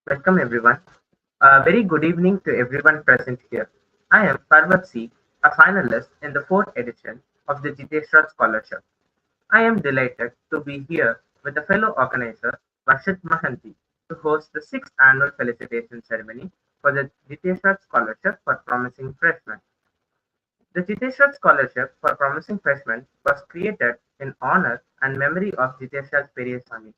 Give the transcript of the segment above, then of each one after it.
Welcome everyone. A very good evening to everyone present here. I am Parvat C, a finalist in the fourth edition of the Jiteshwar Scholarship. I am delighted to be here with a fellow organizer, Varshit Mahanti, to host the sixth annual felicitation ceremony for the Jiteshwar Scholarship for Promising Freshmen. The Jiteshwar Scholarship for Promising Freshmen was created in honor and memory of Jiteshwar Periyasamy.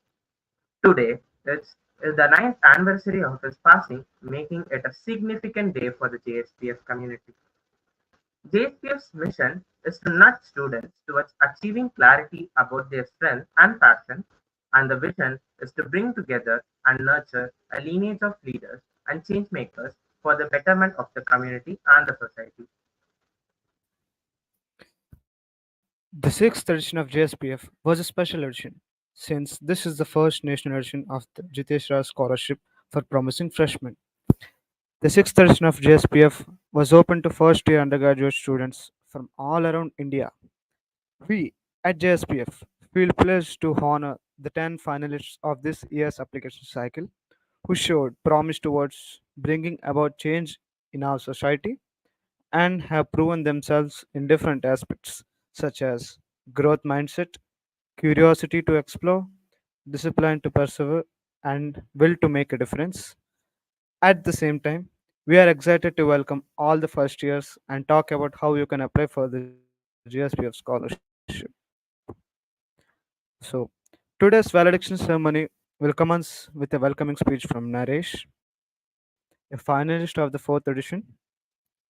Today is the ninth anniversary of his passing, making it a significant day for the JSPF community. JSPF's mission is to nudge students towards achieving clarity about their strength and passion, and the vision is to bring together and nurture a lineage of leaders and change makers for the betterment of the community and the society. The sixth edition of JSPF was a special edition, since this is the first national edition of the Jiteshwar Scholarship for Promising Freshmen. The sixth edition of JSPF was open to first year undergraduate students from all around India. We at JSPF feel pleased to honor the 10 finalists of this year's application cycle who showed promise towards bringing about change in our society and have proven themselves in different aspects such as growth mindset, curiosity to explore, discipline to persevere, and will to make a difference. At the same time, we are excited to welcome all the first years and talk about how you can apply for the GSPF scholarship. So, today's valediction ceremony will commence with a welcoming speech from Naresh, a finalist of the fourth edition.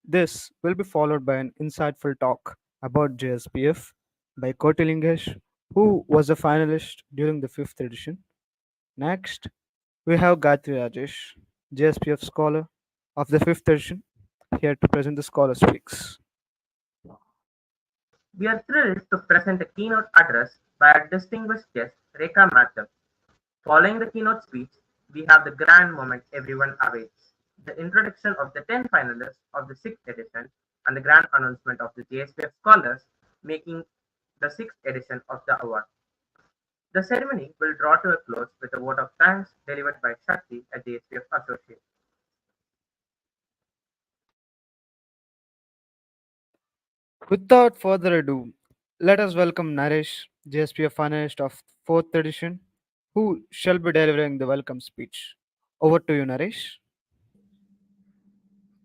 This will be followed by an insightful talk about JSPF by Kotilingesh, who was a finalist during the fifth edition. Next, we have Gayatri Rajesh, JSPF scholar of the fifth edition, here to present the scholar speaks. We are thrilled to present a keynote address by our distinguished guest, Rekha Mathur. Following the keynote speech, we have the grand moment everyone awaits, the introduction of the 10 finalists of the 6th edition and the grand announcement of the JSPF scholars making the 6th edition of the award. The ceremony will draw to a close with a vote of thanks delivered by Shakti, a JSPF associate. Without further ado, let us welcome Naresh, JSPF finalist of fourth edition, who shall be delivering the welcome speech. Over to you, Naresh.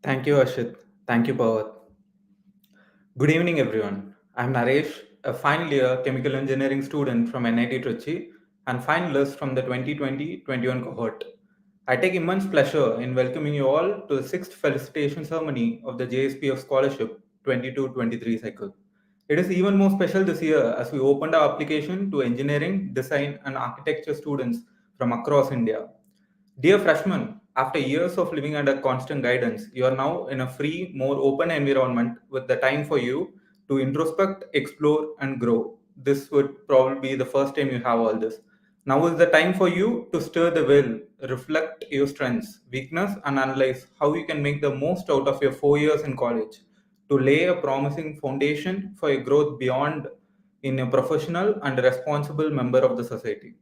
Thank you, Ashit. Thank you, Pawan. Good evening, everyone. I'm Naresh, a final year chemical engineering student from NIT Trichy and finalist from the 2020-21 cohort. I take immense pleasure in welcoming you all to the sixth felicitation ceremony of the JSPF Scholarship 22-23 cycle. It is even more special this year as we opened our application to engineering, design, and architecture students from across India. Dear freshmen, after years of living under constant guidance, you are now in a free, more open environment with the time for you to introspect, explore, and grow. This would probably be the first time you have all this. Now is the time for you to stir the well, reflect your strengths, weakness, and analyze how you can make the most out of your 4 years in college to lay a promising foundation for your growth beyond in a professional and responsible member of the society.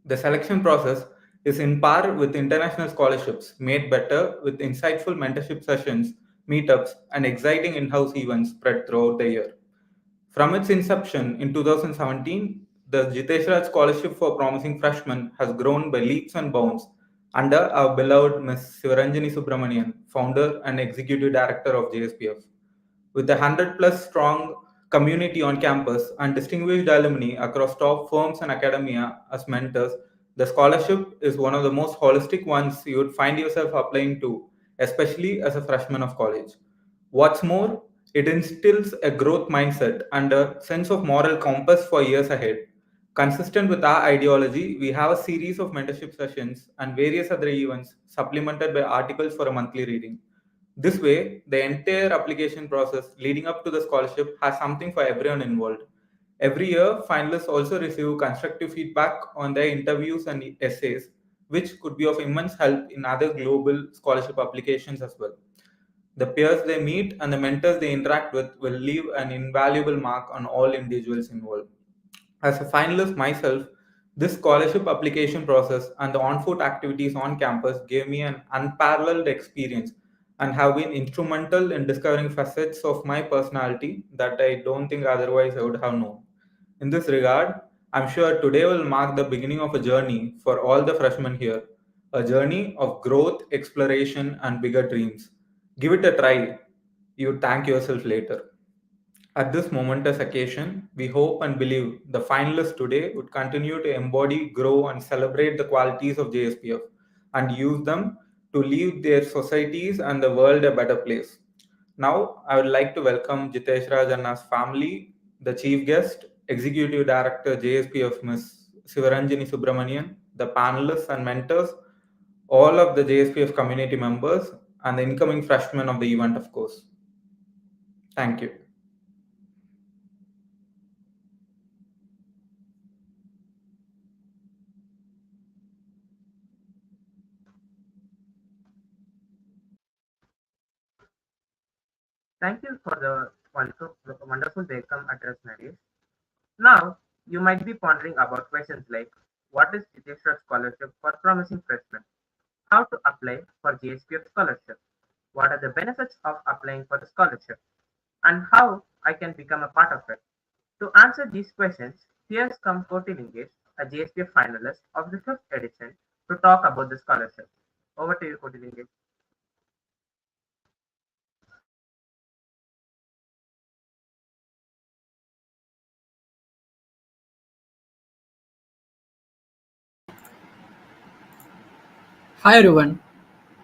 The selection process is in par with international scholarships, made better with insightful mentorship sessions, meetups, and exciting in house events spread throughout the year. From its inception in 2017, the Jiteshwar Scholarship for Promising Freshmen has grown by leaps and bounds under our beloved Ms. Sivaranjani Subramanian, founder and executive director of JSPF. With a 100 plus strong community on campus and distinguished alumni across top firms and academia as mentors, the scholarship is one of the most holistic ones you would find yourself applying to, especially as a freshman of college. What's more, it instills a growth mindset and a sense of moral compass for years ahead. Consistent with our ideology, we have a series of mentorship sessions and various other events supplemented by articles for a monthly reading. This way, the entire application process leading up to the scholarship has something for everyone involved. Every year, finalists also receive constructive feedback on their interviews and essays, which could be of immense help in other global scholarship applications as well. The peers they meet and the mentors they interact with will leave an invaluable mark on all individuals involved. As a finalist myself, This scholarship application process and the on-foot activities on campus gave me an unparalleled experience and have been instrumental in discovering facets of my personality that I don't think otherwise I would have known. In this regard, I'm sure today will mark the beginning of a journey for all the freshmen here, a journey of growth, exploration, and bigger dreams. Give it a try. You thank yourself later. At this momentous occasion, we hope and believe the finalists today would continue to embody, grow, and celebrate the qualities of JSPF and use them to leave their societies and the world a better place. Now, I would like to welcome Jitesh Raj and his family, the chief guest, Executive Director JSPF Ms. Sivaranjani Subramanian, the panelists and mentors, all of the JSPF community members, and the incoming freshmen of the event, of course. Thank you. Thank you for the wonderful welcome address, Naresh. Now, you might be pondering about questions like what is Jiteshwar Scholarship for Promising Freshmen? How to apply for JSPF scholarship? What are the benefits of applying for the scholarship? And how I can become a part of it? To answer these questions, here's come Koti Lingesh, a JSPF finalist of the fifth edition, to talk about the scholarship. Over to you, Koti Lingesh. Hi everyone,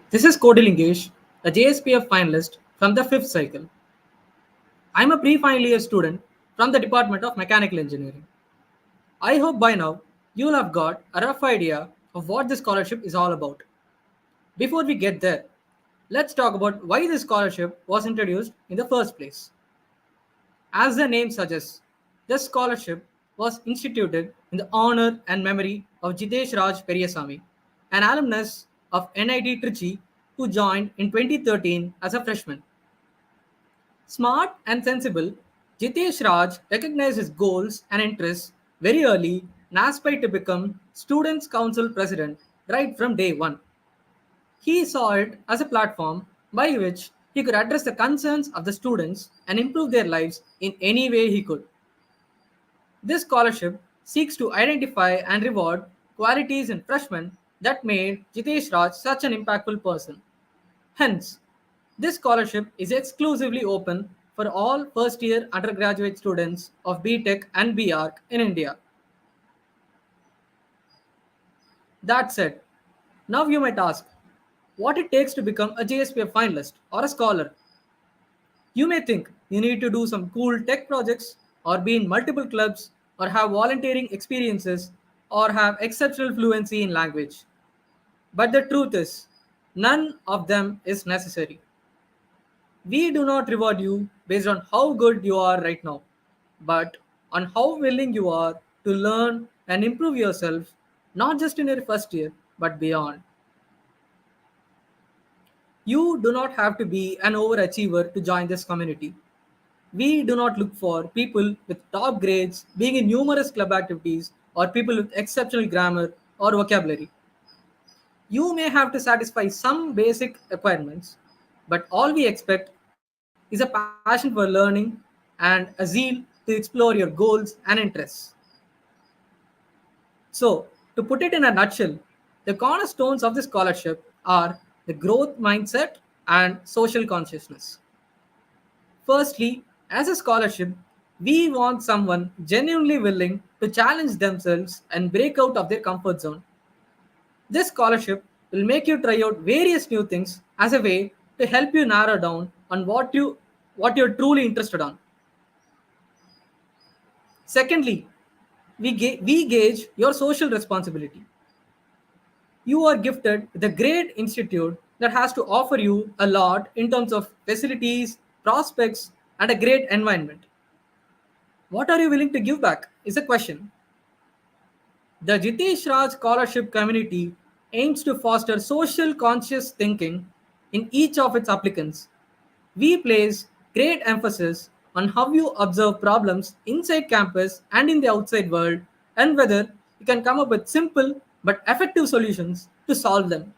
this is Cody Lingesh, a JSPF finalist from the fifth cycle. I'm a pre-final year student from the Department of Mechanical Engineering. I hope by now you'll have got a rough idea of what this scholarship is all about. Before we get there, let's talk about why this scholarship was introduced in the first place. As the name suggests, this scholarship was instituted in the honor and memory of Jitesh Raj Periyasamy, an alumnus of NIT Trichy who joined in 2013 as a freshman. Smart and sensible, Jitesh Raj recognized his goals and interests very early and aspired to become Students' Council president right from day one. He saw it as a platform by which he could address the concerns of the students and improve their lives in any way he could. This scholarship seeks to identify and reward qualities in freshmen that made Jitesh Raj such an impactful person. Hence, this scholarship is exclusively open for all first year undergraduate students of BTech and BArch in India. That said, now you might ask what it takes to become a JSPF finalist or a scholar. You may think you need to do some cool tech projects or be in multiple clubs or have volunteering experiences or have exceptional fluency in language. But the truth is, none of them is necessary. We do not reward you based on how good you are right now, but on how willing you are to learn and improve yourself, not just in your first year, but beyond. You do not have to be an overachiever to join this community. We do not look for people with top grades being in numerous club activities or people with exceptional grammar or vocabulary. You may have to satisfy some basic requirements, but all we expect is a passion for learning and a zeal to explore your goals and interests. So, to put it in a nutshell, the cornerstones of the scholarship are the growth mindset and social consciousness. Firstly, as a scholarship, we want someone genuinely willing to challenge themselves and break out of their comfort zone. This scholarship will make you try out various new things as a way to help you narrow down on what you're truly interested on. Secondly, we gauge your social responsibility. You are gifted with a great institute that has to offer you a lot in terms of facilities, prospects, and a great environment. What are you willing to give back is a question. The Jitesh Raj Scholarship Community aims to foster social conscious thinking in each of its applicants. We place great emphasis on how you observe problems inside campus and in the outside world and whether you can come up with simple but effective solutions to solve them.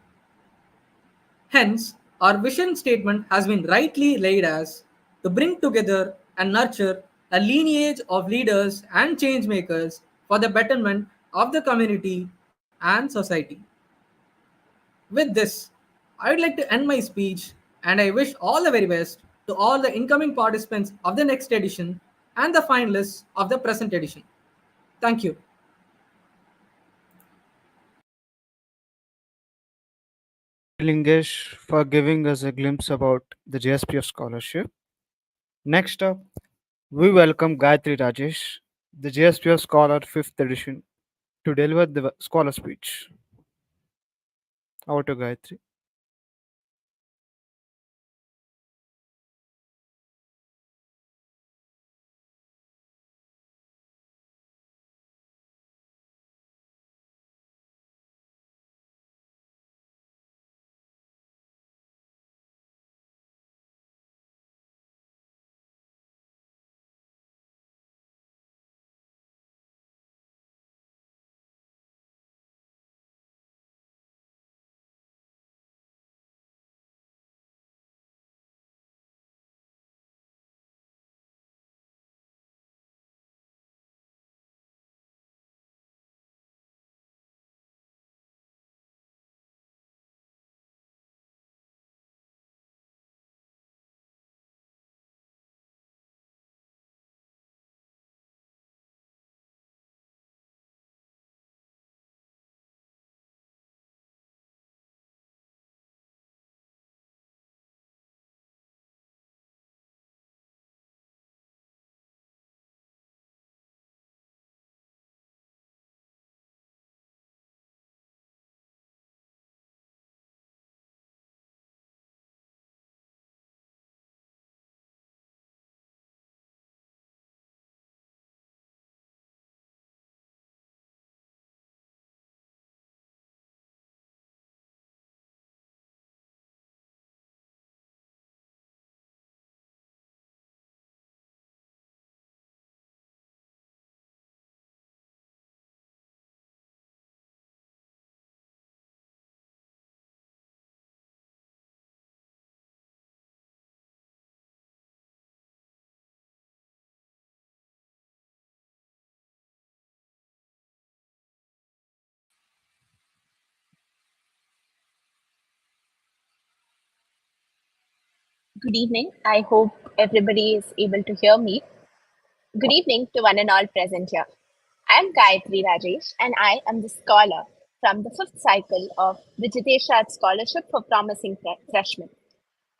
Hence, our vision statement has been rightly laid as to bring together and nurture a lineage of leaders and change makers for the betterment of the community and society. With this, I would like to end my speech and I wish all the very best to all the incoming participants of the next edition and the finalists of the present edition. Thank you. Lingesh for giving us a glimpse about the JSPF scholarship. Next up, we welcome Gayatri Rajesh, the JSPF Scholar 5th edition, to deliver the scholar speech. Over to Gayatri. Good evening. I hope everybody is able to hear me. Good evening to one and all present here. I am Gayatri Rajesh and I am the scholar from the fifth cycle of the Jitesh Raj Scholarship for Promising Freshmen.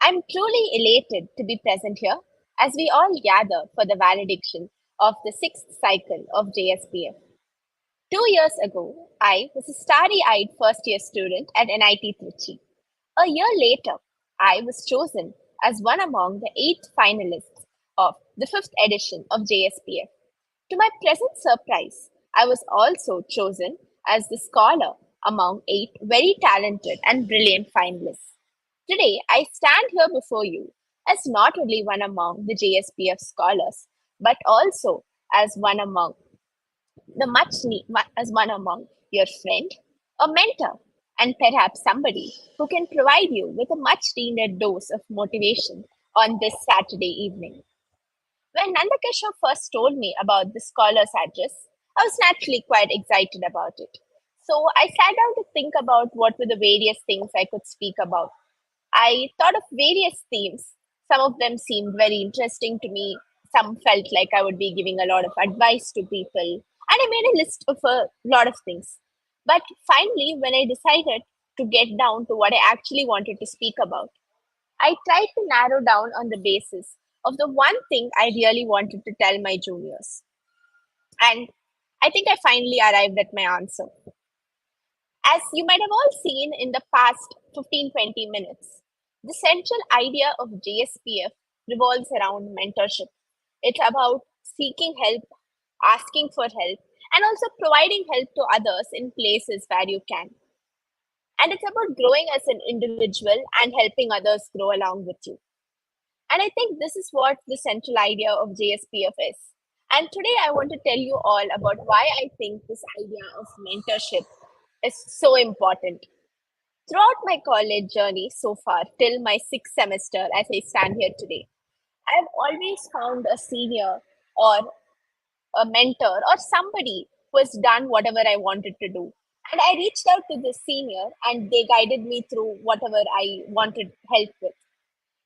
I am truly elated to be present here as we all gather for the valediction of the sixth cycle of JSPF. 2 years ago, I was a starry eyed first year student at NIT Trichy. A year later, I was chosen as one among the 8 finalists of the fifth edition of JSPF. To my pleasant surprise, I was also chosen as the scholar among 8 very talented and brilliant finalists. Today, I stand here before you as not only one among the JSPF scholars, but also as one among as one among your friend, a mentor, and perhaps somebody who can provide you with a much needed dose of motivation on this Saturday evening. When Nandakishore first told me about the scholar's address, I was naturally quite excited about it. So I sat down to think about what were the various things I could speak about. I thought of various themes. Some of them seemed very interesting to me. Some felt like I would be giving a lot of advice to people. And I made a list of a lot of things. But finally, when I decided to get down to what I actually wanted to speak about, I tried to narrow down on the basis of the one thing I really wanted to tell my juniors. And I think I finally arrived at my answer. As you might have all seen in the past 15-20 minutes, the central idea of JSPF revolves around mentorship. It's about seeking help, asking for help, and also providing help to others in places where you can. And it's about growing as an individual and helping others grow along with you. And I think this is what the central idea of JSPF is. And today I want to tell you all about why I think this idea of mentorship is so important. Throughout my college journey so far, till my sixth semester, as I stand here today, I've always found a senior or a mentor or somebody who has done whatever I wanted to do. And I reached out to the senior and they guided me through whatever I wanted help with.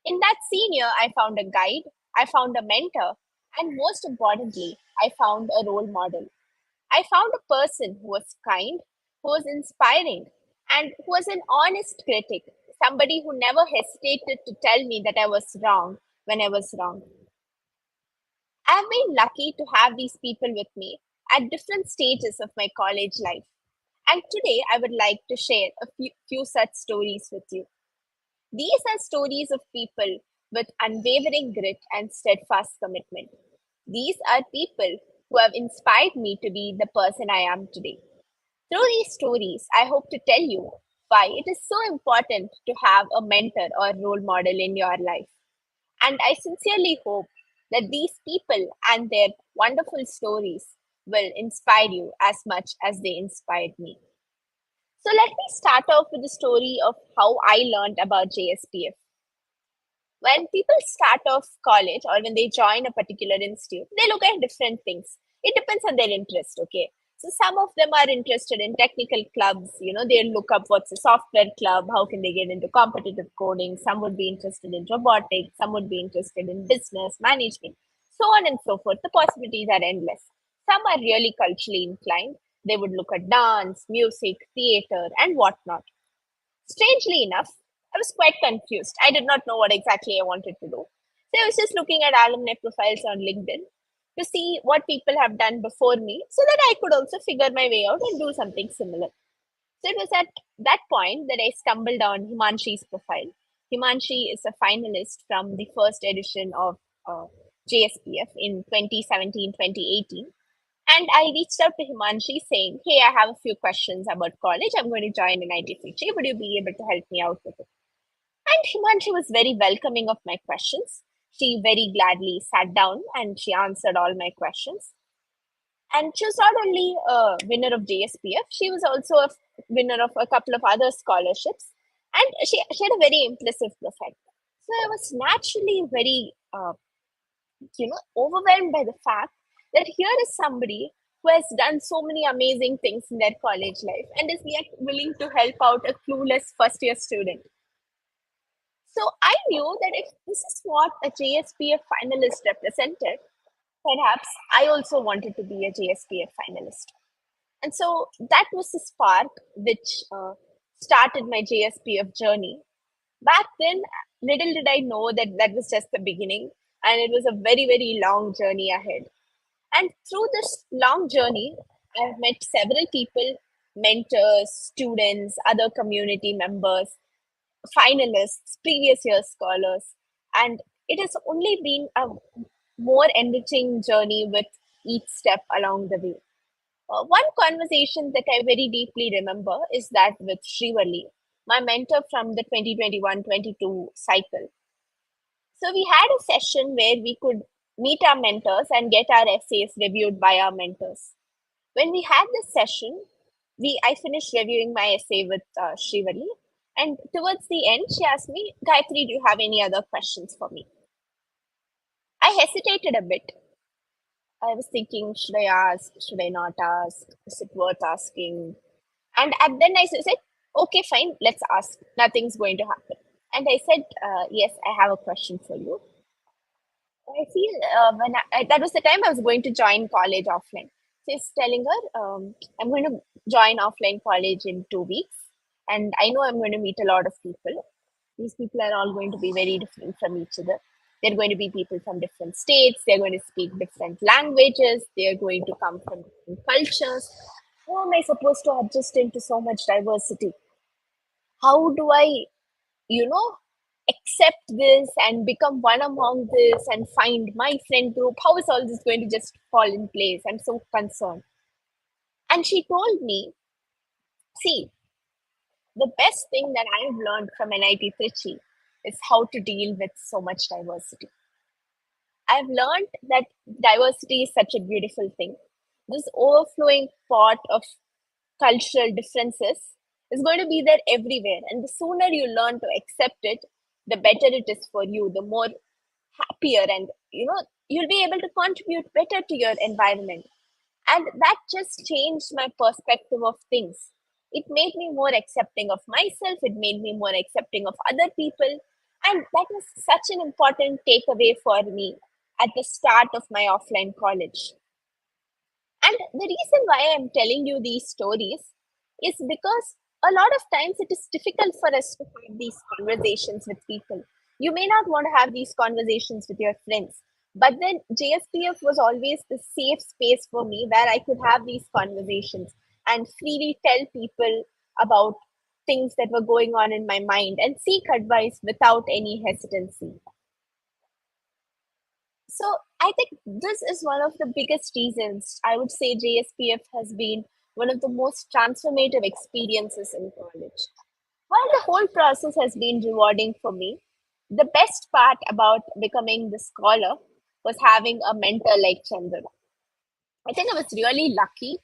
In that senior, I found a guide, I found a mentor, and most importantly, I found a role model. I found a person who was kind, who was inspiring, and who was an honest critic, somebody who never hesitated to tell me that I was wrong when I was wrong. I've been lucky to have these people with me at different stages of my college life. And today I would like to share a few such stories with you. These are stories of people with unwavering grit and steadfast commitment. These are people who have inspired me to be the person I am today. Through these stories, I hope to tell you why it is so important to have a mentor or role model in your life. And I sincerely hope that these people and their wonderful stories will inspire you as much as they inspired me. So let me start off with the story of how I learned about JSPF. When people start off college or when they join a particular institute, they look at different things. It depends on their interest, okay? So some of them are interested in technical clubs, they'll look up what's a software club, how can they get into competitive coding. Some would be interested in robotics, some would be interested in business, management, so on and so forth. The possibilities are endless. Some are really culturally inclined. They would look at dance, music, theater, and whatnot. Strangely enough, I was quite confused. I did not know what exactly I wanted to do. So I was just looking at alumni profiles on LinkedIn to see what people have done before me so that I could also figure my way out and do something similar. So it was at that point that I stumbled on Himanshi's profile. Himanshi is a finalist from the first edition of JSPF in 2017-2018. And I reached out to Himanshi saying, hey, I have a few questions about college. I'm going to join in IT Future. Would you be able to help me out with it? And Himanshi was very welcoming of my questions. She very gladly sat down and she answered all my questions. And she was not only a winner of JSPF, she was also a winner of a couple of other scholarships. And she had a very impressive profile. So I was naturally very, overwhelmed by the fact that here is somebody who has done so many amazing things in their college life and is yet willing to help out a clueless first year student. So I knew that if this is what a JSPF finalist represented, perhaps I also wanted to be a JSPF finalist. And so that was the spark which started my JSPF journey. Back then, little did I know that that was just the beginning, and it was a very, very long journey ahead. And through this long journey, I've met several people, mentors, students, other community members, finalists, previous year scholars, and it has only been a more enriching journey with each step along the way. One conversation that I very deeply remember is that with Srivalli, my mentor from the 2021-22 cycle. So we had a session where we could meet our mentors and get our essays reviewed by our mentors. When we had this session, I finished reviewing my essay with Srivalli, and towards the end, she asked me, Gayatri, do you have any other questions for me? I hesitated a bit. I was thinking, should I ask? Should I not ask? Is it worth asking? And then I said, okay, fine, let's ask. Nothing's going to happen. And I said, yes, I have a question for you. I feel that was the time I was going to join college offline. So I was telling her, I'm going to join offline college in 2 weeks. And I know I'm going to meet a lot of people. These people are all going to be very different from each other. They're going to be people from different states. They're going to speak different languages. They're going to come from different cultures. How am I supposed to adjust into so much diversity? How do I, accept this and become one among this and find my friend group? How is all this going to just fall in place? I'm so concerned. And she told me, see, the best thing that I've learned from NIT Trichy is how to deal with so much diversity. I've learned that diversity is such a beautiful thing. This overflowing pot of cultural differences is going to be there everywhere. And the sooner you learn to accept it, the better it is for you, the more happier and you'll be able to contribute better to your environment. And that just changed my perspective of things. It made me more accepting of myself, it made me more accepting of other people. And that was such an important takeaway for me at the start of my offline college. And the reason why I'm telling you these stories is because a lot of times it is difficult for us to have these conversations with people. You may not want to have these conversations with your friends, but then JSPF was always the safe space for me where I could have these conversations and freely tell people about things that were going on in my mind and seek advice without any hesitancy. So I think this is one of the biggest reasons I would say JSPF has been one of the most transformative experiences in college. While the whole process has been rewarding for me, the best part about becoming the scholar was having a mentor like Chandra. I think I was really lucky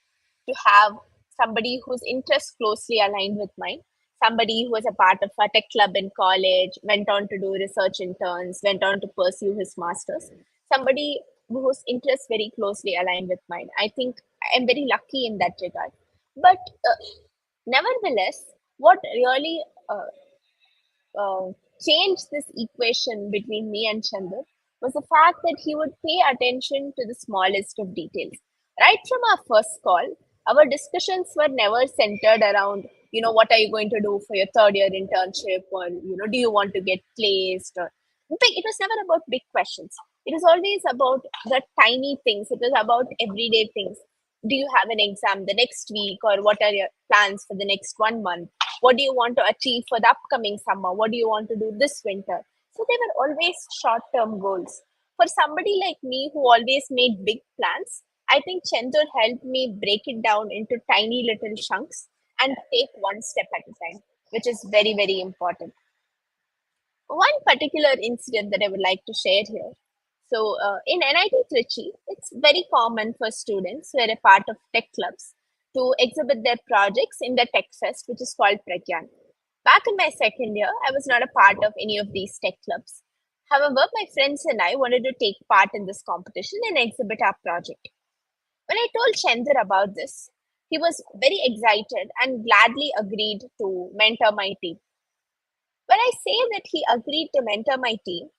to have somebody whose interests closely aligned with mine, somebody who was a part of a tech club in college, went on to do research interns, went on to pursue his master's, somebody whose interests very closely aligned with mine. I think I'm very lucky in that regard. But nevertheless, what really uh, changed this equation between me and Chandar was the fact that he would pay attention to the smallest of details. Right from our first call, our discussions were never centered around, what are you going to do for your third year internship, or, do you want to get placed? Or it was never about big questions. It was always about the tiny things. It was about everyday things. Do you have an exam the next week, or what are your plans for the next 1 month? What do you want to achieve for the upcoming summer? What do you want to do this winter? So they were always short term goals. For somebody like me who always made big plans, I think Chendur helped me break it down into tiny little chunks and take one step at a time, which is very, very important. One particular incident that I would like to share here. So, in NIT Trichy, it's very common for students who are a part of tech clubs to exhibit their projects in the Tech Fest, which is called Pragyan. Back in my second year, I was not a part of any of these tech clubs. However, my friends and I wanted to take part in this competition and exhibit our project. When I told Chandra about this, he was very excited and gladly agreed to mentor my team. When I say that he agreed to mentor my team,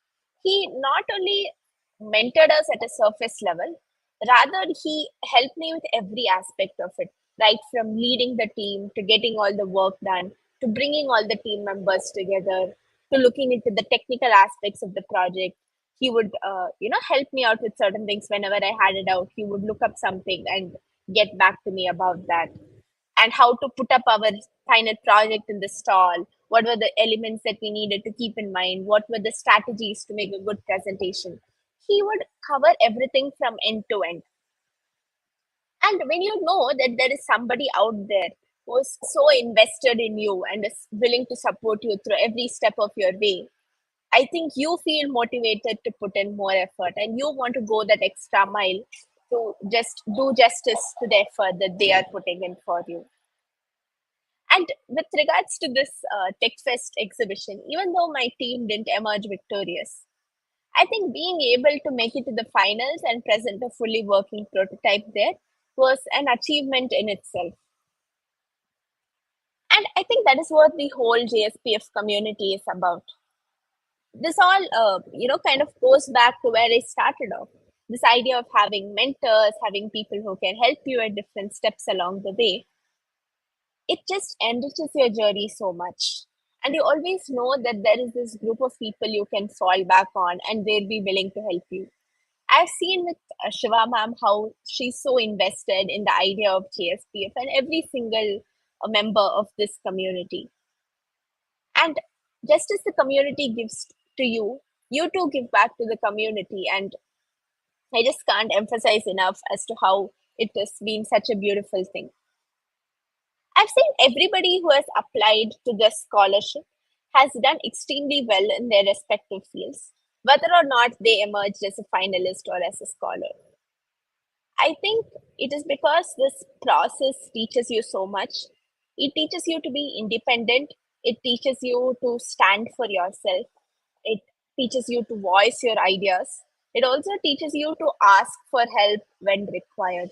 he not only mentored us at a surface level, rather, he helped me with every aspect of it, right from leading the team to getting all the work done, to bringing all the team members together, to looking into the technical aspects of the project. He would, help me out with certain things whenever I had it out. He would look up something and get back to me about that, and how to put up our final project in the stall. What were the elements that we needed to keep in mind? What were the strategies to make a good presentation? He would cover everything from end to end. And when you know that there is somebody out there who is so invested in you and is willing to support you through every step of your way, I think you feel motivated to put in more effort and you want to go that extra mile to just do justice to the effort that they are putting in for you. And with regards to this TechFest exhibition, even though my team didn't emerge victorious, I think being able to make it to the finals and present a fully working prototype there was an achievement in itself. And I think that is what the whole JSPF community is about. This all, kind of goes back to where I started off. This idea of having mentors, having people who can help you at different steps along the way, it just enriches your journey so much. And you always know that there is this group of people you can fall back on and they'll be willing to help you. I've seen with Shiva ma'am how she's so invested in the idea of JSPF and every single member of this community. And just as the community gives to you, you too give back to the community. And I just can't emphasize enough as to how it has been such a beautiful thing. I've seen everybody who has applied to this scholarship has done extremely well in their respective fields. whether or not they emerged as a finalist or as a scholar. I think it is because this process teaches you so much. It teaches you to be independent, it teaches you to stand for yourself, it teaches you to voice your ideas, it also teaches you to ask for help when required.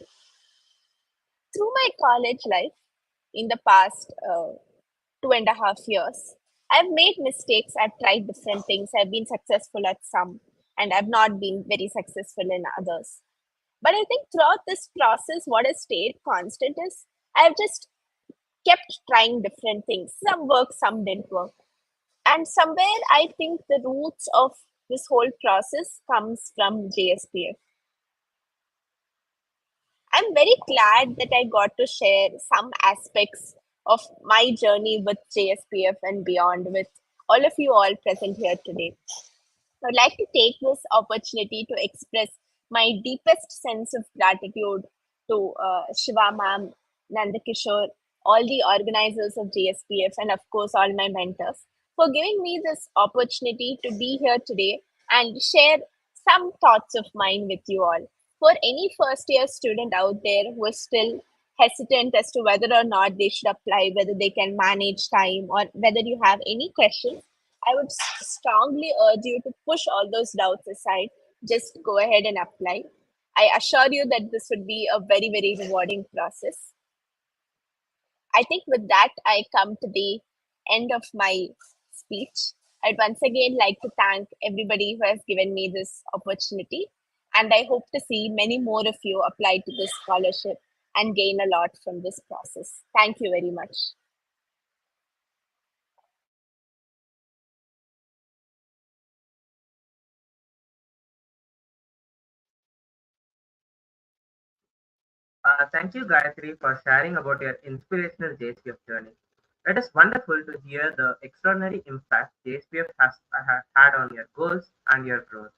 Through my college life, in the past 2.5 years, I've made mistakes, I've tried different things, I've been successful at some, and I've not been very successful in others. But I think throughout this process, what has stayed constant is I've just kept trying different things. Some work, some didn't work. And somewhere I think the roots of this whole process comes from JSPF. I'm very glad that I got to share some aspects of my journey with JSPF and beyond with all of you all present here today. I'd like to take this opportunity to express my deepest sense of gratitude to Shiva ma'am, Nandakishore, all the organizers of JSPF, and of course, all my mentors for giving me this opportunity to be here today and share some thoughts of mine with you all. For any first year student out there who is still hesitant as to whether or not they should apply, whether they can manage time, or whether you have any questions, I would strongly urge you to push all those doubts aside. Just go ahead and apply. I assure you that this would be a very, very rewarding process. I think with that, I come to the end of my speech. I'd once again like to thank everybody who has given me this opportunity. And I hope to see many more of you apply to this scholarship and gain a lot from this process. Thank you very much. Thank you, Gayatri, for sharing about your inspirational JSPF journey. It is wonderful to hear the extraordinary impact JSPF has had on your goals and your growth.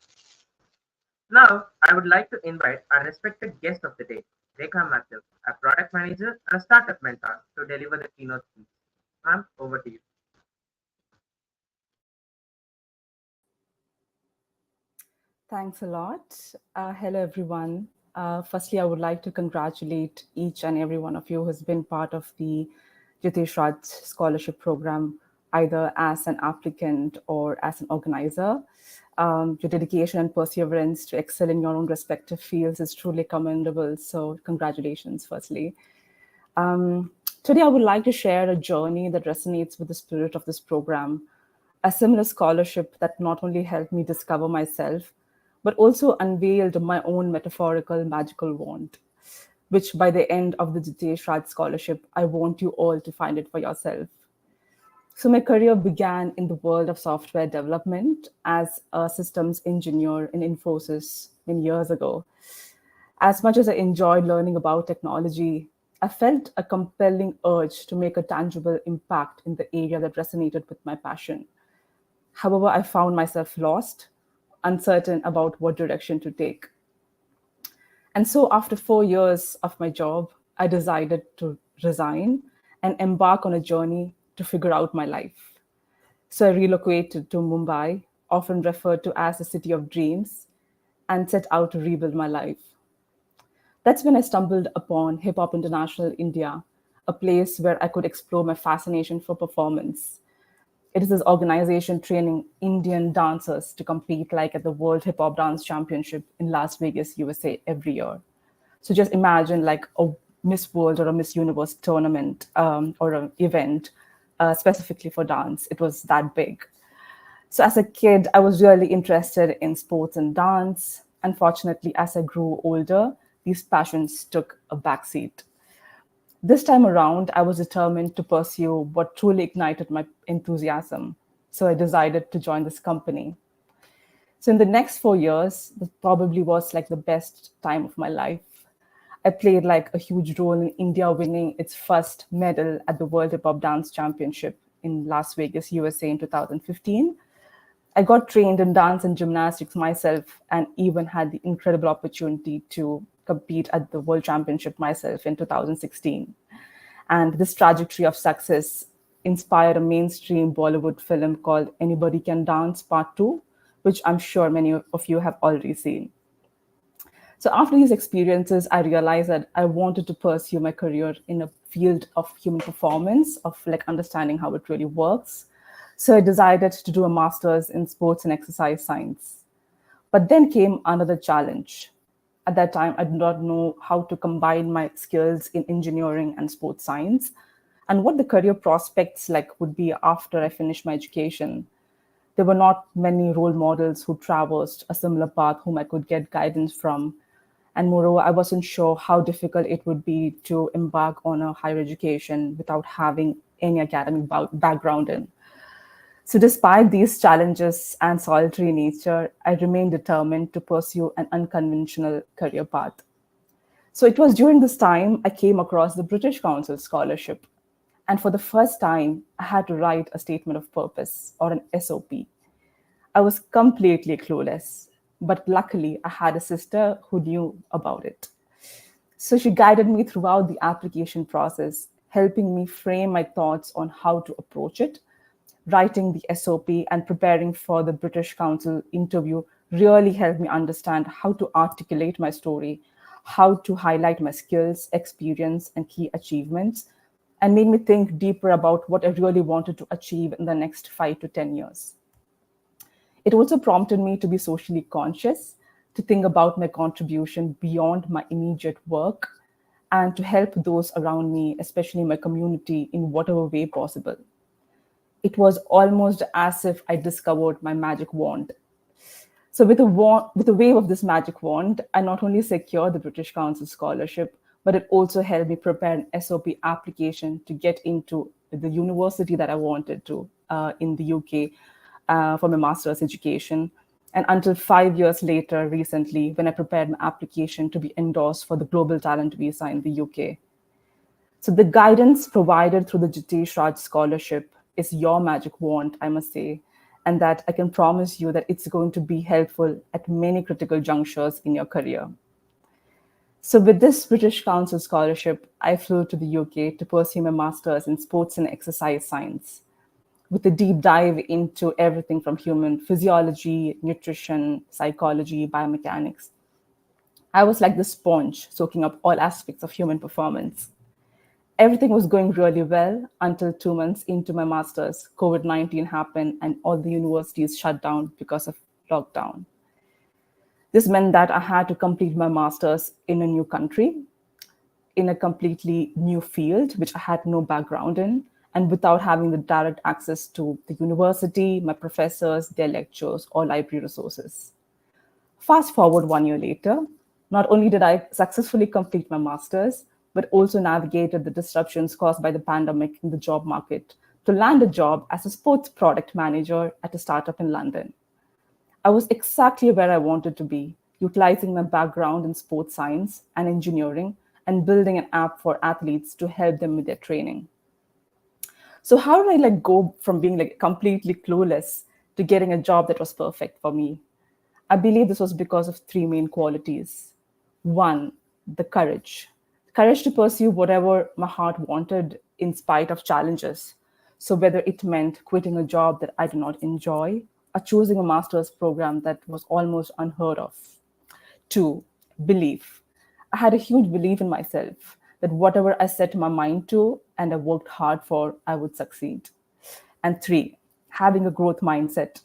Now, I would like to invite our respected guest of the day, Rekha Matthew, a product manager and a startup mentor, to deliver the keynote speech. Ma'am, over to you. Thanks a lot. Hello, everyone. Firstly, I would like to congratulate each and every one of you who's been part of the Jitesh Raj Scholarship Program, either as an applicant or as an organizer. Your dedication and perseverance to excel in your own respective fields is truly commendable. So, congratulations, firstly. Today, I would like to share a journey that resonates with the spirit of this program, a similar scholarship that not only helped me discover myself, but also unveiled my own metaphorical magical wand, which by the end of the Jitesh Raj Scholarship, I want you all to find it for yourself. So my career began in the world of software development as a systems engineer in Infosys many years ago. As much as I enjoyed learning about technology, I felt a compelling urge to make a tangible impact in the area that resonated with my passion. However, I found myself lost, uncertain about what direction to take. And so, after 4 years of my job, I decided to resign and embark on a journey to figure out my life. So, I relocated to Mumbai, often referred to as the city of dreams, and set out to rebuild my life. That's when I stumbled upon Hip Hop International India, a place where I could explore my fascination for performance. It is this organization training Indian dancers to compete like at the World Hip Hop Dance Championship in Las Vegas, USA every year. So just imagine like a Miss World or a Miss Universe tournament or an event specifically for dance. It was that big. So as a kid, I was really interested in sports and dance. Unfortunately, as I grew older, these passions took a backseat. This time around, I was determined to pursue what truly ignited my enthusiasm. So I decided to join this company. So in the next 4 years, this probably was like the best time of my life. I played like a huge role in India winning its first medal at the World Hip Hop Dance Championship in Las Vegas, USA in 2015. I got trained in dance and gymnastics myself and even had the incredible opportunity to compete at the World Championship myself in 2016. And this trajectory of success inspired a mainstream Bollywood film called Anybody Can Dance Part 2, which I'm sure many of you have already seen. So after these experiences, I realized that I wanted to pursue my career in a field of human performance, of like understanding how it really works. So I decided to do a master's in sports and exercise science. But then came another challenge. At that time, I did not know how to combine my skills in engineering and sports science and what the career prospects like would be after I finished my education. There were not many role models who traversed a similar path whom I could get guidance from. And moreover, I wasn't sure how difficult it would be to embark on a higher education without having any academic background in. So, despite these challenges and solitary nature, I remained determined to pursue an unconventional career path. So, it was during this time I came across the British Council scholarship. And for the first time, I had to write a statement of purpose or an SOP. I was completely clueless, but luckily I had a sister who knew about it. So she guided me throughout the application process, helping me frame my thoughts on how to approach it. Writing the SOP and preparing for the British Council interview really helped me understand how to articulate my story, how to highlight my skills, experience, and key achievements, and made me think deeper about what I really wanted to achieve in the next 5 to 10 years. It also prompted me to be socially conscious, to think about my contribution beyond my immediate work, and to help those around me, especially my community, in whatever way possible. It was almost as if I discovered my magic wand. So with a wave of this magic wand, I not only secured the British Council scholarship, but it also helped me prepare an SOP application to get into the university that I wanted to in the UK for my master's education. And until 5 years later, recently, when I prepared my application to be endorsed for the Global Talent Visa in the UK. So the guidance provided through the Jitesh Raj scholarship is your magic wand, I must say, and that I can promise you that it's going to be helpful at many critical junctures in your career. So with this British Council scholarship, I flew to the UK to pursue my master's in sports and exercise science, with a deep dive into everything from human physiology, nutrition, psychology, biomechanics. I was like the sponge, soaking up all aspects of human performance. Everything was going really well until 2 months into my master's, COVID-19 happened and all the universities shut down because of lockdown. This meant that I had to complete my master's in a new country, in a completely new field, which I had no background in, and without having the direct access to the university, my professors, their lectures, or library resources. Fast forward 1 year later, not only did I successfully complete my master's, but also navigated the disruptions caused by the pandemic in the job market to land a job as a sports product manager at a startup in London. I was exactly where I wanted to be, utilizing my background in sports science and engineering and building an app for athletes to help them with their training. So how did I go from being completely clueless to getting a job that was perfect for me? I believe this was because of three main qualities. One, the courage. Courage to pursue whatever my heart wanted in spite of challenges. So whether it meant quitting a job that I did not enjoy or choosing a master's program that was almost unheard of. Two, belief. I had a huge belief in myself that whatever I set my mind to and I worked hard for, I would succeed. And three, having a growth mindset.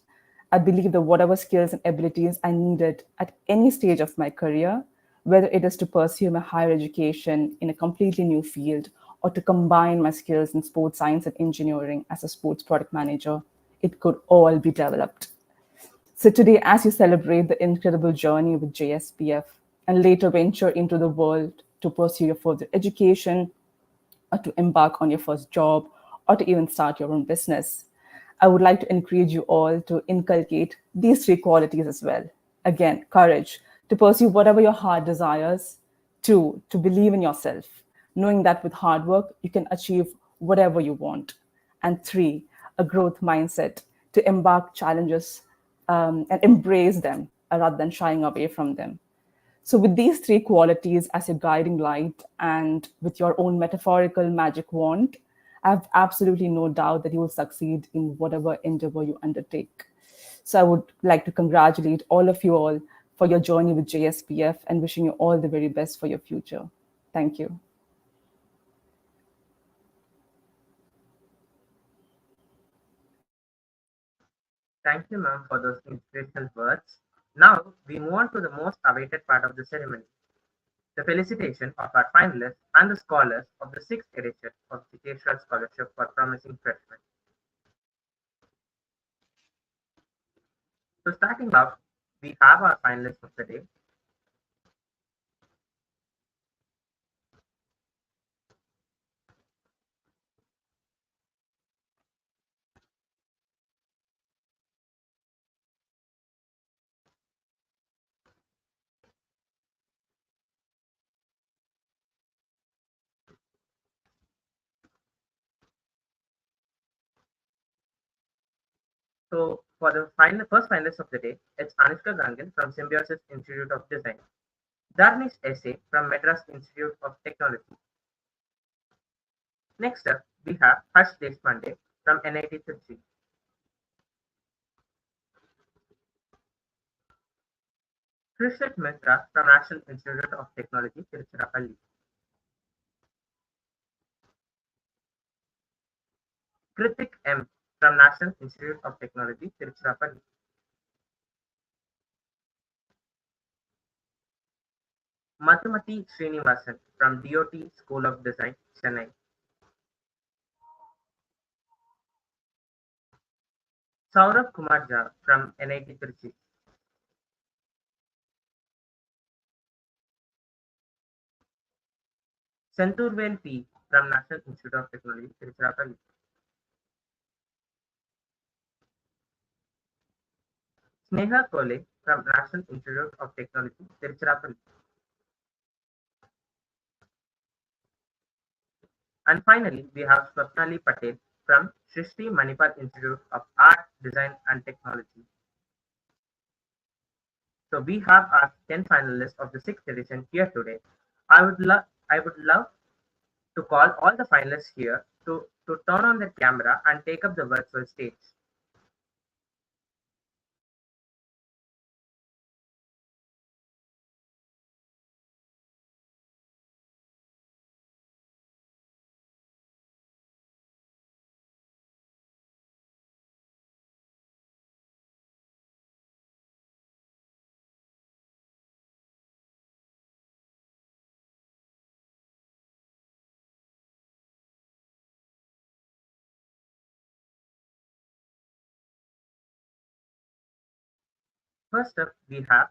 I believe that whatever skills and abilities I needed at any stage of my career, whether it is to pursue my higher education in a completely new field or to combine my skills in sports science and engineering as a sports product manager, it could all be developed. So today, as you celebrate the incredible journey with JSPF and later venture into the world to pursue your further education or to embark on your first job or to even start your own business, I would like to encourage you all to inculcate these three qualities as well. Again, courage to pursue whatever your heart desires. Two, to believe in yourself, knowing that with hard work, you can achieve whatever you want. And three, a growth mindset to embark challenges and embrace them rather than shying away from them. So with these three qualities as your guiding light and with your own metaphorical magic wand, I have absolutely no doubt that you will succeed in whatever endeavor you undertake. So I would like to congratulate all of you all for your journey with JSPF and wishing you all the very best for your future. Thank you. Thank you, ma'am, for those inspirational words. Now, we move on to the most awaited part of the ceremony, the felicitation of our finalists and the scholars of the sixth edition of the Jiteshwar Scholarship for Promising Freshmen. So, starting off, we have our finalists of the day. So, for the first finalist of the day, it's Anushka Gangan from Symbiosis Institute of Design, Dharnish Essay from Madras Institute of Technology. Next up, we have Harsh Deshpande from NIT Trichy, Krishit Mitra from National Institute of Technology, Tiruchirappalli, Kritik M from National Institute of Technology, Tiruchirappalli, Madhumati Srinivasan from DOT School of Design, Chennai, Saurabh Kumar Jha from NIT Trichy, Senthurvel P from National Institute of Technology, Tiruchirappalli, Sneha Kole from National Institute of Technology, Tiruchirappalli, and finally we have Swapnali Patel from Srishti Manipal Institute of Art, Design and Technology. So we have our 10 finalists of the sixth edition here today. I would love to call all the finalists here to turn on their camera and take up the virtual stage. First up, we have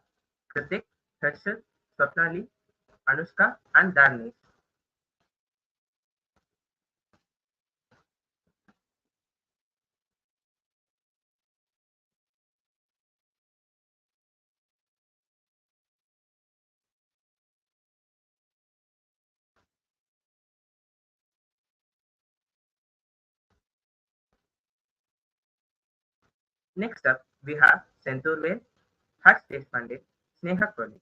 Kritik, Harshit, Swapnali, Anushka, and Dharnesh. Next up, we have Senthurvel, Harsh Deshpande, Sneha Koli.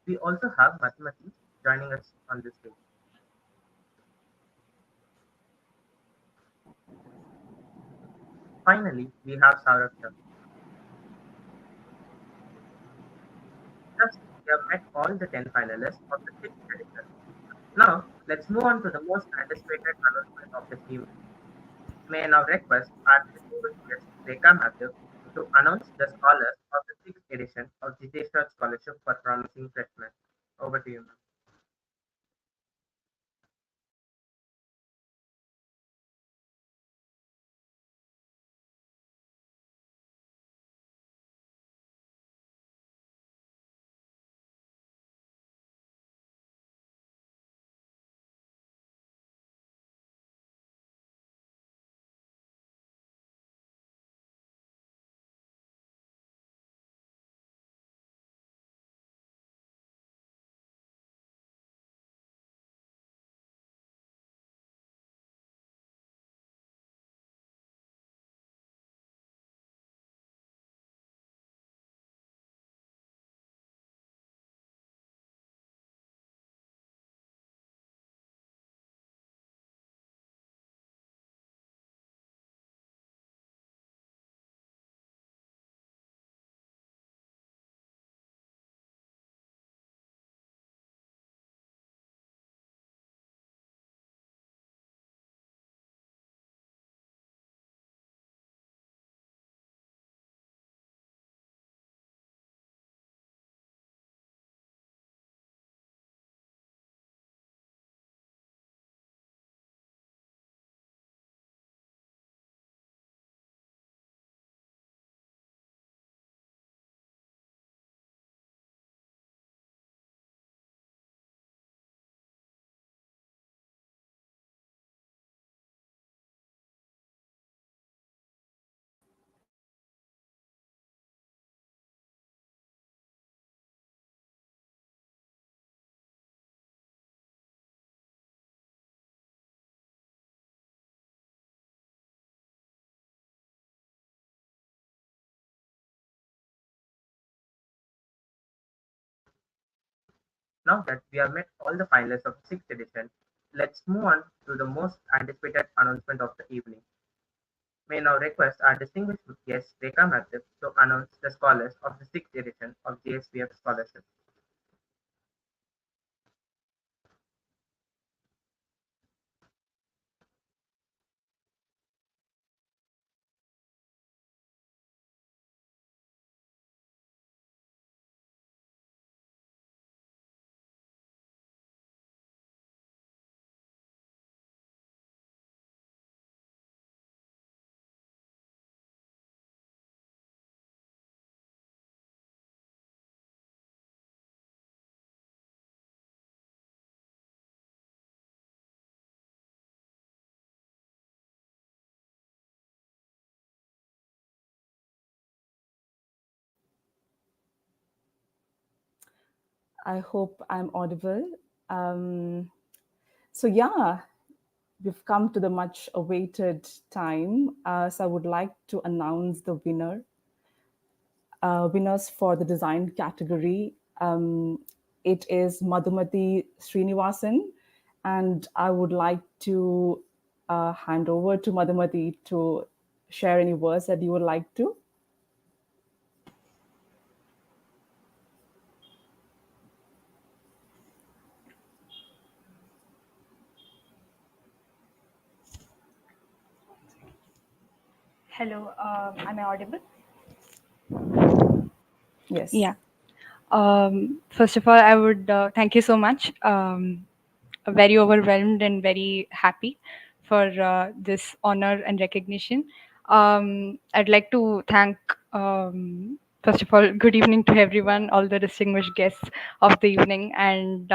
We also have Madhumati joining us on this stage. Finally, we have Saurabh Shah. Thus, we have met all the 10 finalists of the sixth edition. Now, let's move on to the most anticipated announcement of this evening. May I now request our distinguished guest, Rekha Mathew, to announce the scholars of the sixth edition of Jiteshwar Scholarship for Promising Freshmen. Over to you, ma'am. Now that we have met all the finalists of the sixth edition, let's move on to the most anticipated announcement of the evening. May now request our distinguished guest Rekha Mathur to announce the scholars of the sixth edition of JSPF Scholarship. I hope I'm audible. Um, so yeah, we've come to the much awaited time. So I would like to announce the winners for the design category. It is Madhumati Srinivasan, and I would like to hand over to Madhumati to share any words that you would like to. Hello, am I audible? Yes. Yeah. First of all, I would thank you so much. Very overwhelmed and very happy for this honor and recognition. I'd like to thank, first of all, good evening to everyone, all the distinguished guests of the evening, and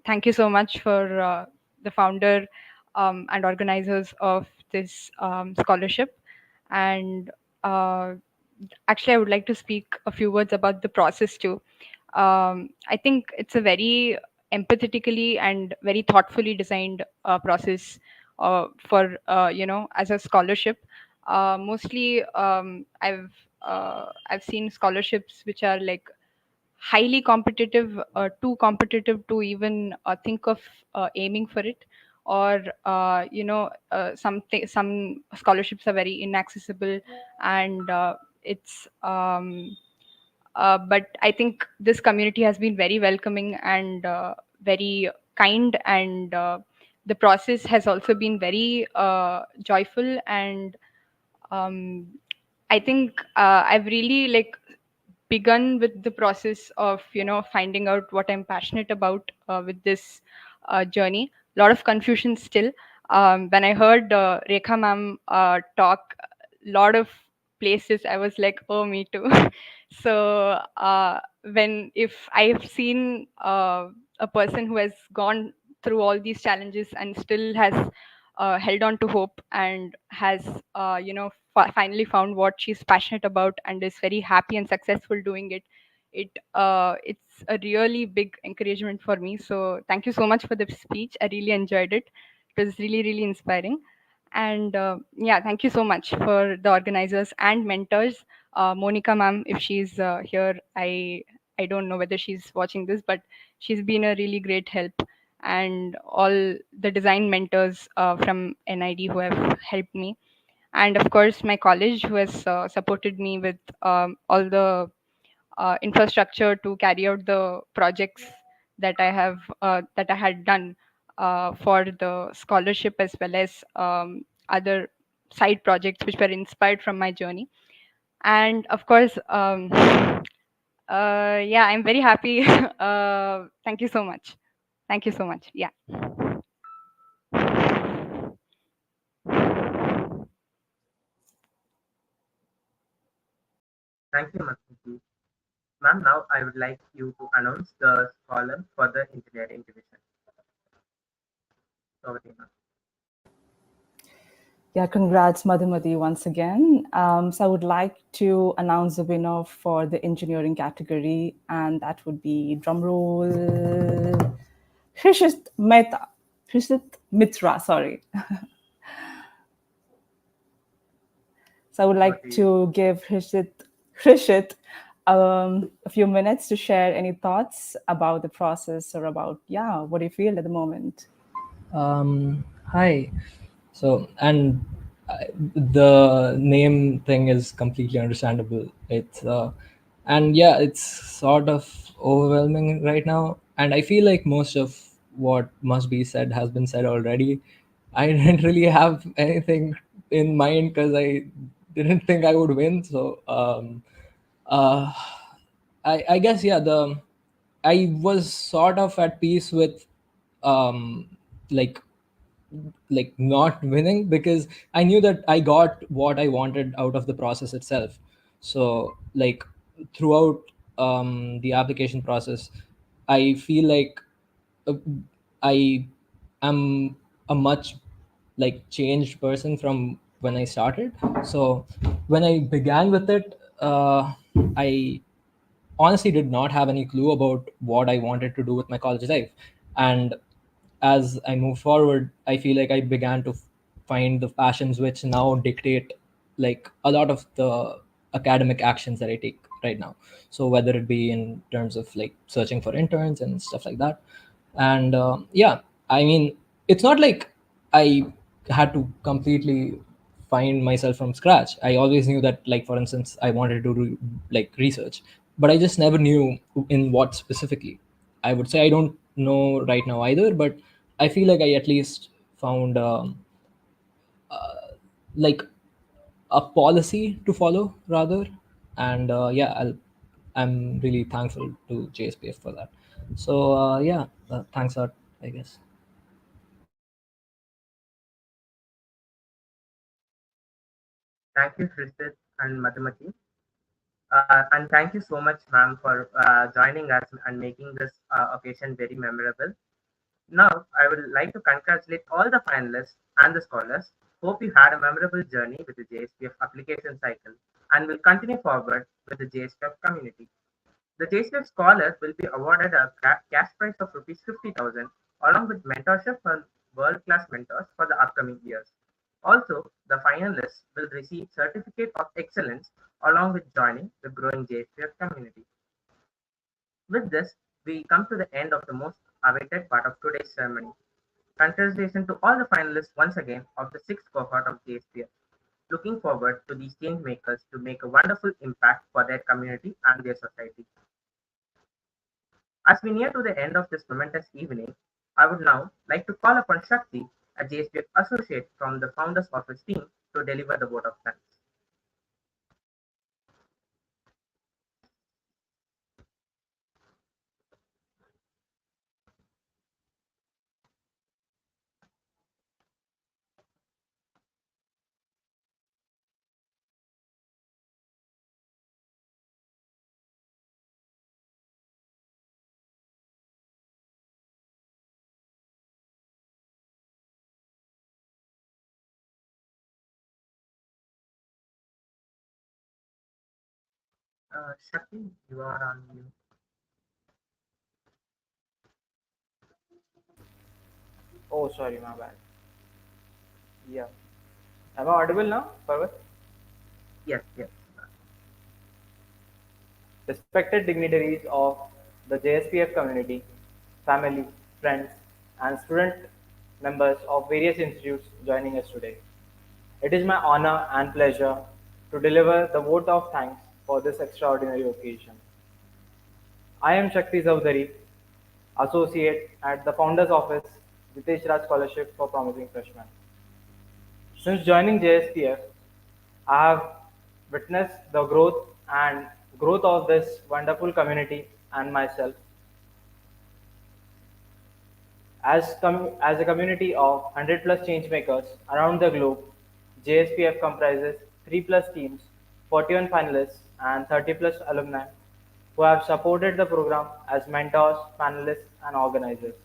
thank you so much for the founder and organizers of this scholarship. And actually, I would like to speak a few words about the process too. I think it's a very empathetically and very thoughtfully designed process for as a scholarship. Mostly, I've seen scholarships which are like highly competitive, too competitive to even think of aiming for it, or some scholarships are very inaccessible, and it's but I think this community has been very welcoming and very kind, and the process has also been very joyful, and um, I think I've really like begun with the process of finding out what I'm passionate about with this journey. A lot of confusion still. When I heard Rekha ma'am talk, a lot of places I was like, oh, me too. So when if I've seen a person who has gone through all these challenges and still has held on to hope and has finally found what she's passionate about and is very happy and successful doing it, it's a really big encouragement for me. So thank you so much for the speech. I really enjoyed it. It was really, really inspiring. And yeah, thank you so much for the organizers and mentors. Monica ma'am, if she's here, I don't know whether she's watching this, but she's been a really great help, and all the design mentors from NID who have helped me, and of course my college who has supported me with all the infrastructure to carry out the projects that I had done for the scholarship, as well as other side projects which were inspired from my journey. And of course, yeah, I'm very happy. Thank you so much. Thank you so much. Yeah. Thank you, Madhumati. Ma'am, now I would like you to announce the scholar for the engineering division. Over to you, ma'am. Yeah, congrats, Madhumati, once again. So I would like to announce the winner for the engineering category, and that would be drumroll, Hrishit Mehta. Hrishit Mitra, sorry. So I would Over like to you. to give Hrishit a few minutes to share any thoughts about the process or about, yeah, what do you feel at the moment? Hi. So, and the name thing is completely understandable. And yeah, it's sort of overwhelming right now. And I feel like most of what must be said has been said already. I didn't really have anything in mind because I didn't think I would win. Uh, I guess, yeah, I was sort of at peace with um, like not winning because I knew that I got what I wanted out of the process itself. So throughout the application process, I feel like uh, I am a much changed person from when I started. So when I began with it, I honestly did not have any clue about what I wanted to do with my college life. And as I moved forward, I feel like I began to find the passions which now dictate a lot of the academic actions that I take right now. So whether it be in terms of searching for interns and stuff like that. And yeah, I mean, it's not like I had to completely find myself from scratch. I always knew that, for instance, I wanted to do research, but I just never knew in what specifically. I would say I don't know right now either, but I feel like I at least found like a policy to follow rather. And yeah, I'm really thankful to JSPF for that. So yeah, thanks a lot, I guess. Thank you, Shrishit and Madhumati. And thank you so much, ma'am, for joining us and making this occasion very memorable. Now, I would like to congratulate all the finalists and the scholars. Hope you had a memorable journey with the JSPF application cycle and will continue forward with the JSPF community. The JSPF scholars will be awarded a cash prize of Rs 50,000 along with mentorship from world-class mentors for the upcoming years. Also, the finalists will receive Certificate of Excellence along with joining the growing JSPF community. With this, we come to the end of the most awaited part of today's ceremony. Congratulations to all the finalists once again of the sixth cohort of JSPF. Looking forward to these change makers to make a wonderful impact for their community and their society. As we near to the end of this momentous evening, I would now like to call upon Shakti, a JSPF associate from the Founders Office team, to deliver the vote of thanks. Shakti, you are on mute. Oh, sorry, my bad. Yeah. Am I audible now, Parvat? Yes, yes. Respected dignitaries of the JSPF community, family, friends, and student members of various institutes joining us today. It is my honor and pleasure to deliver the vote of thanks for this extraordinary occasion. I am Shakti Zawdari, Associate at the Founders Office, Jitesh Raj Scholarship for Promising Freshmen. Since joining JSPF, I have witnessed the growth of this wonderful community and myself. As a community of 100 plus change makers around the globe, JSPF comprises 3 plus teams, 41 finalists, and 30 plus alumni who have supported the program as mentors, panelists, and organizers.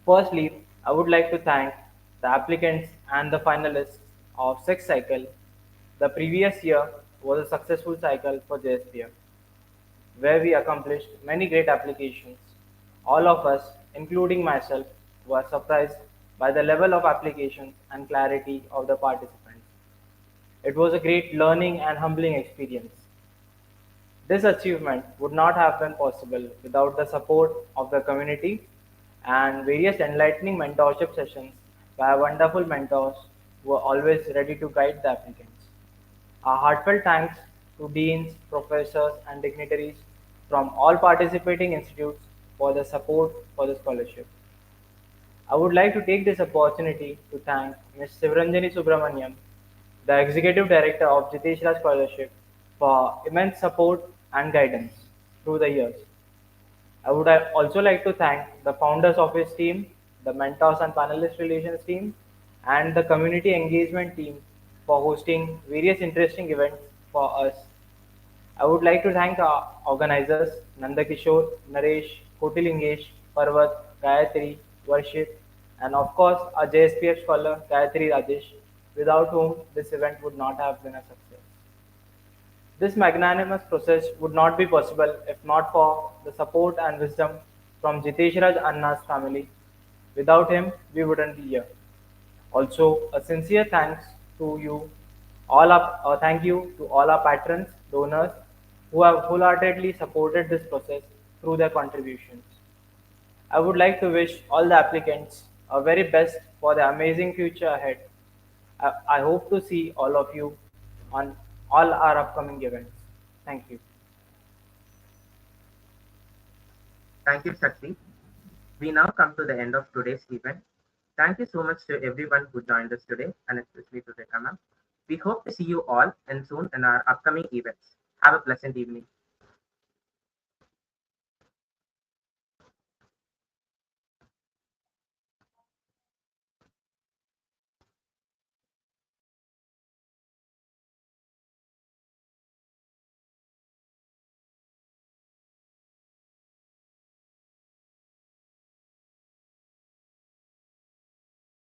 Firstly, I would like to thank the applicants and the finalists of sixth cycle. The previous year was a successful cycle for JSPF, where we accomplished many great applications. All of us, including myself, were surprised by the level of applications and clarity of the participants. It was a great learning and humbling experience. This achievement would not have been possible without the support of the community and various enlightening mentorship sessions by wonderful mentors who are always ready to guide the applicants. A heartfelt thanks to deans, professors, and dignitaries from all participating institutes for the support for the scholarship. I would like to take this opportunity to thank Ms. Sivranjani Subramaniam, the Executive Director of Jiteshra Scholarship, for immense support and guidance through the years. I would also like to thank the Founders Office team, the Mentors and Panelist Relations team, and the Community Engagement team for hosting various interesting events for us. I would like to thank our organizers Nandakishore, Naresh, Kotilingesh, Parvat, Gayatri, Varshit, and of course our JSPF scholar Gayatri Rajesh, without whom this event would not have been a success. This magnanimous process would not be possible if not for the support and wisdom from Jitesh Raj Anna's family. Without him, we wouldn't be here. Also, a sincere thanks to you, thank you to all our patrons, donors, who have wholeheartedly supported this process through their contributions. I would like to wish all the applicants a very best for the amazing future ahead. I hope to see all of you on all our upcoming events. Thank you. Thank you, Shakti. We now come to the end of today's event. Thank you so much to everyone who joined us today, and especially to Rekha ma'am. We hope to see you all and soon in our upcoming events. Have a pleasant evening.